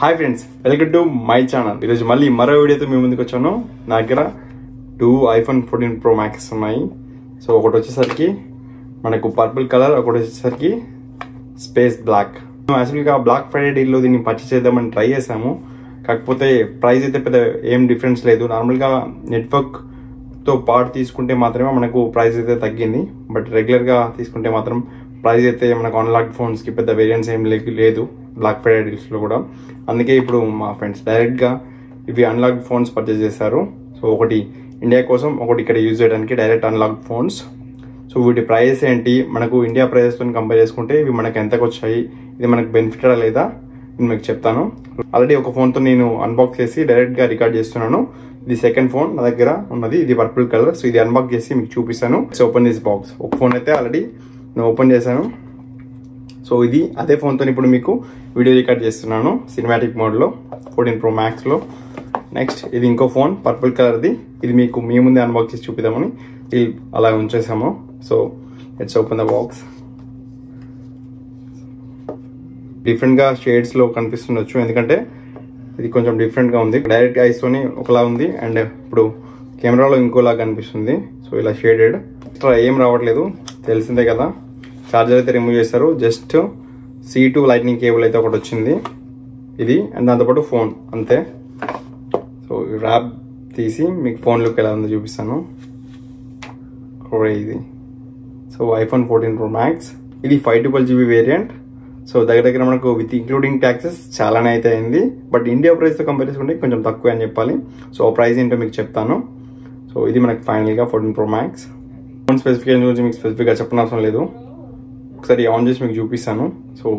Hi friends, welcome to my channel. ఈరోజు మళ్ళీ మరో వీడియోతో మీ ముందుకు వచ్చాను. నా దగ్గర 2 iPhone 14 Pro Max ఉన్నాయి. సో ఒకటి వచ్చేసరికి మనకు పర్పుల్ కలర్, ఒకటి వచ్చేసరికి స్పేస్ బ్లాక్. యాక్చువల్గా బ్లాక్ ఫ్రైడే డీల్లో దీన్ని పర్చేస్ చేద్దామని ట్రై చేసాము. కాకపోతే ప్రైస్ అయితే పెద్ద ఏం డిఫరెన్స్ లేదు. నార్మల్గా నెట్వర్క్తో పాటు తీసుకుంటే మాత్రమే మనకు ప్రైస్ అయితే తగ్గింది. బట్ రెగ్యులర్గా తీసుకుంటే మాత్రం ప్రైస్ అయితే మనకు అన్లాక్డ్ ఫోన్స్కి పెద్ద వేరియంట్స్ ఏం లేదు బ్లాక్ ఫ్రైడే డీల్స్లో కూడా. అందుకే ఇప్పుడు మా ఫ్రెండ్స్ డైరెక్ట్గా ఇవి అన్లాక్డ్ ఫోన్స్ పర్చేస్ చేశారు. సో ఒకటి ఇండియా కోసం, ఒకటి ఇక్కడ యూజ్ చేయడానికి డైరెక్ట్ అన్లాక్డ్ ఫోన్స్. సో వీటి ప్రైస్ ఏంటి, మనకు ఇండియా ప్రైజెస్తో కంపేర్ చేసుకుంటే ఇవి మనకు ఎంతకు వచ్చాయి, ఇది మనకు బెనిఫిటా లేదా నేను మీకు చెప్తాను. ఆల్రెడీ ఒక ఫోన్తో నేను అన్బాక్స్ చేసి డైరెక్ట్గా రికార్డ్ చేస్తున్నాను. ఇది సెకండ్ ఫోన్ నా దగ్గర ఉన్నది, ఇది పర్పుల్ కలర్. సో ఇది అన్బాక్స్ చేసి మీకు చూపిస్తాను. So open this box. ఒక ఫోన్ అయితే ఆల్రెడీ నేను ఓపెన్ చేశాను. సో ఇది అదే ఫోన్తో ఇప్పుడు మీకు వీడియో రికార్డ్ చేస్తున్నాను సినిమాటిక్ మోడ్లో 14 Pro Maxలో. నెక్స్ట్ ఇది ఇంకో ఫోన్ పర్పుల్ కలర్ది, ఇది మీకు మీ ముందే అన్బాక్స్ చేసి చూపిద్దామని అలా ఉంచేసాము. So let's open the box. డిఫరెంట్గా షేడ్స్లో కనిపిస్తుండొచ్చు, ఎందుకంటే ఇది కొంచెం డిఫరెంట్గా ఉంది. డైరెక్ట్ ఐస్తోని ఒకలా ఉంది అండ్ ఇప్పుడు కెమెరాలో ఇంకోలా కనిపిస్తుంది. సో ఇలా షేడెడ్. ఎక్స్ట్రా ఏం రావట్లేదు, తెలిసిందే కదా. చార్జర్ అయితే రిమూవ్ చేస్తారు, జస్ట్ C2 లైట్నింగ్ కేబుల్ అయితే ఒకటి వచ్చింది ఇది, అండ్ దాంతోపాటు ఫోన్ అంతే. సో ర్యాప్ తీసి మీకు ఫోన్ లుక్ ఎలా ఉందో చూపిస్తాను. ఇది సో iPhone 14 Pro Max, ఇది 512GB వేరియంట్. సో దగ్గర మనకు విత్ ఇంక్లూడింగ్ ట్యాక్సెస్ చాలానే అయితే అయింది. బట్ ఇండియా ప్రైస్తో కంపేర్ చేసుకుంటే కొంచెం తక్కువ అని చెప్పాలి. సో ప్రైస్ ఏంటో మీకు చెప్తాను. సో ఇది మనకి ఫైనల్గా 14 Pro Max. ఫోన్ స్పెసిఫికేషన్ గురించి మీకు స్పెసిఫిక్గా చెప్పనవసరం లేదు, ఒకసారి ఆన్ చేసి మీకు చూపిస్తాను. సో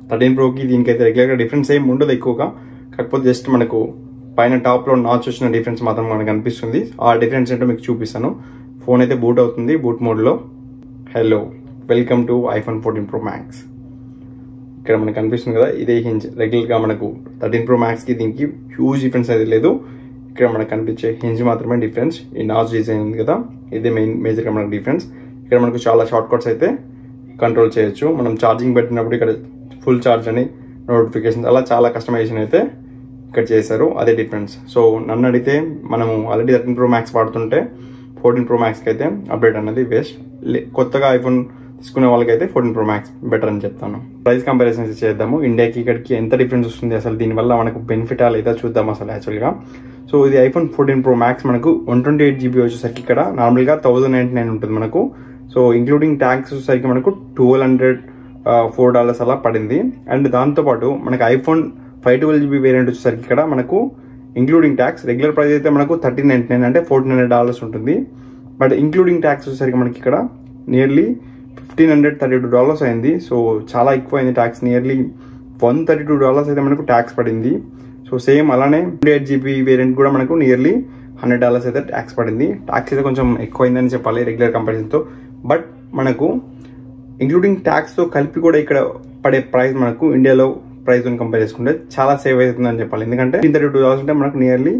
13 Proకి దీనికైతే రెగ్యులర్గా డిఫరెన్స్ ఏం ఉండదు ఎక్కువగా. కాకపోతే జస్ట్ మనకు పైన టాప్లో నాచ్ వచ్చిన డిఫరెన్స్ మాత్రం మనకు అనిపిస్తుంది. ఆ డిఫరెన్స్ ఏంటో మీకు చూపిస్తాను. ఫోన్ అయితే బూట్ అవుతుంది బూట్ మోడ్లో. Hello, welcome to iPhone 14 Pro Max. ఇక్కడ మనకు కనిపిస్తుంది కదా, ఇదే హింజ్. రెగ్యులర్గా మనకు 13 Pro Maxకి దీనికి హ్యూజ్ డిఫరెన్స్ అయితే లేదు. ఇక్కడ మనకు కనిపించే హింజ్ మాత్రమే డిఫరెన్స్. ఈ నాచ్ డిజైన్ ఉంది కదా, ఇదే మేజర్గా మనకు డిఫరెన్స్. ఇక్కడ మనకు చాలా షార్ట్ కట్స్ అయితే కంట్రోల్ చేయొచ్చు. మనం ఛార్జింగ్ పెట్టినప్పుడు ఇక్కడ ఫుల్ ఛార్జ్ అని నోటిఫికేషన్స్, అలా చాలా కస్టమైజేషన్ అయితే ఇక్కడ చేశారు, అదే డిఫరెన్స్. సో నన్ను అడిగితే మనము ఆల్రెడీ 13 Pro Max వాడుతుంటే 14 Pro Maxకి అయితే అప్డేట్ అన్నది వేస్ట్. కొత్తగా ఐఫోన్ తీసుకునే వాళ్ళకైతే 14 Pro Max బెటర్ అని చెప్తాను. ప్రైస్ కంపారిజన్ చేద్దాము, ఇండియాకి ఇక్కడికి ఎంత డిఫరెన్స్ వస్తుంది, అసలు దీనివల్ల మనకు బెనిఫిట్ లేదా చూద్దాం అసలు యాక్చువల్గా. సో ఇది iPhone 14 Pro Max మనకు 128GB వచ్చేసరికి ఇక్కడ నార్మల్గా 1099 ఉంటుంది మనకు. సో ఇంక్లూడింగ్ ట్యాక్స్ వచ్చేసరికి మనకు $1,204 అలా పడింది. అండ్ దాంతోపాటు మనకు iPhone 512GB వేరియంట్ వచ్చేసరికి ఇక్కడ మనకు ఇంక్లూడింగ్ ట్యాక్స్ రెగ్యులర్ ప్రైస్ అయితే మనకు $1,399 అంటే $1,400 ఉంటుంది. బట్ ఇంక్లూడింగ్ ట్యాక్స్ వచ్చేసరికి మనకి ఇక్కడ నియర్లీ $1,532 అయింది. సో చాలా ఎక్కువ అయింది ట్యాక్స్, నియర్లీ $132 అయితే మనకు ట్యాక్స్ పడింది. సో సేమ్ అలానే 8GB వేరియంట్ కూడా మనకు నియర్లీ $100 అయితే ట్యాక్స్ పడింది. ట్యాక్స్ అయితే కొంచెం ఎక్కువ అయిందని చెప్పాలి రెగ్యులర్ కంపారిజన్తో. బట్ మనకు ఇంక్లూడింగ్ ట్యాక్స్తో కలిపి కూడా ఇక్కడ పడే ప్రైస్ మనకు ఇండియాలో ప్రైస్తో కంపేర్ చేసుకుంటే చాలా సేవ్ అవుతుందని చెప్పాలి. ఎందుకంటే $132 అంటే మనకు నియర్లీ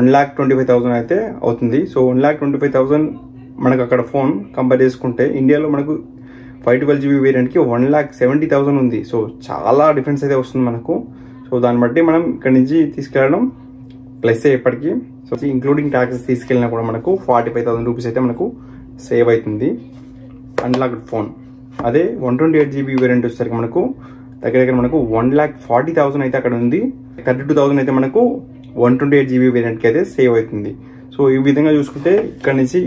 1,25,000 అయితే అవుతుంది. సో 1,25,000 మనకు అక్కడ ఫోన్ కంపేర్ చేసుకుంటే ఇండియాలో మనకు 512GB వేరియంట్కి 1,70,000 ఉంది. సో చాలా డిఫరెన్స్ అయితే వస్తుంది మనకు. సో దాన్ని బట్టి మనం ఇక్కడ నుంచి తీసుకెళ్ళడం ప్లస్ ఎప్పటికీ. సో ఇంక్లూడింగ్ ట్యాక్సెస్ తీసుకెళ్ళినా కూడా మనకు 45,000 రూపీస్ అయితే మనకు సేవ్ అవుతుంది అన్లాక్డ్ ఫోన్. అదే 128GB వేరియంట్ వచ్చేసరికి మనకు దగ్గర మనకు 1,40,000 అయితే అక్కడ ఉంది. 32,000 అయితే మనకు 128GB వేరియంట్కి అయితే సేవ్ అవుతుంది. సో ఈ విధంగా చూసుకుంటే ఇక్కడ నుంచి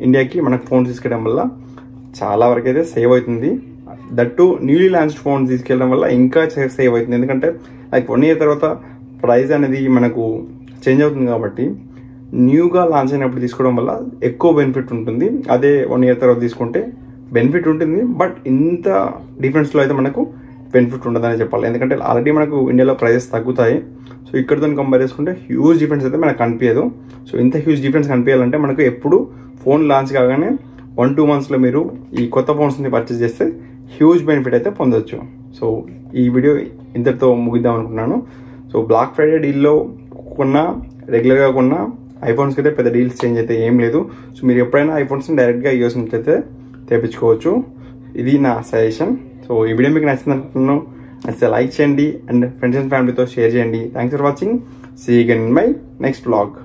ఇండియాకి మనకు ఫోన్ తీసుకెళ్ళడం వల్ల చాలా వరకు అయితే సేవ్ అవుతుంది. దట్టు న్యూలీ లాంచ్డ్ ఫోన్ తీసుకెళ్ళడం వల్ల ఇంకా సేవ్ అవుతుంది. ఎందుకంటే లైక్ 1 year తర్వాత ప్రైస్ అనేది మనకు చేంజ్ అవుతుంది కాబట్టి న్యూగా లాంచ్ అయినప్పుడు తీసుకోవడం వల్ల ఎక్కువ బెనిఫిట్ ఉంటుంది. అదే 1 year తర్వాత తీసుకుంటే బెనిఫిట్ ఉంటుంది, బట్ ఇంత డిఫరెన్స్లో అయితే మనకు బెనిఫిట్ ఉండదని చెప్పాలి. ఎందుకంటే ఆల్రెడీ మనకు ఇండియాలో ప్రైజెస్ తగ్గుతాయి. సో ఇక్కడితో కంపేర్ చేసుకుంటే హ్యూజ్ డిఫరెన్స్ అయితే మనకు కనిపించదు. సో ఇంత హ్యూజ్ డిఫరెన్స్ కనిపించాలంటే మనకు ఎప్పుడు ఫోన్ లాంచ్ కాగానే 1-2 monthsలో మీరు ఈ కొత్త ఫోన్స్ని పర్చేస్ చేస్తే హ్యూజ్ బెనిఫిట్ అయితే పొందొచ్చు. సో ఈ వీడియో ఇంతటితో ముగిద్దాం అనుకున్నాను. సో బ్లాక్ ఫ్రైడే డీల్లో రెగ్యులర్గా కొన్న ఐఫోన్స్కి అయితే పెద్ద డీల్స్ చేంజ్ అయితే ఏం లేదు. సో మీరు ఎప్పుడైనా ఐఫోన్స్ని డైరెక్ట్గా యూఎస్ నుంచి అయితే తెప్పించుకోవచ్చు. ఇది నా సజెషన్. సో ఈ వీడియో మీకు నచ్చింది అనుకుంటున్నాను. నచ్చితే లైక్ చేయండి అండ్ ఫ్రెండ్స్ అండ్ ఫ్యామిలీతో షేర్ చేయండి. Thanks for watching. See you again in my next vlog.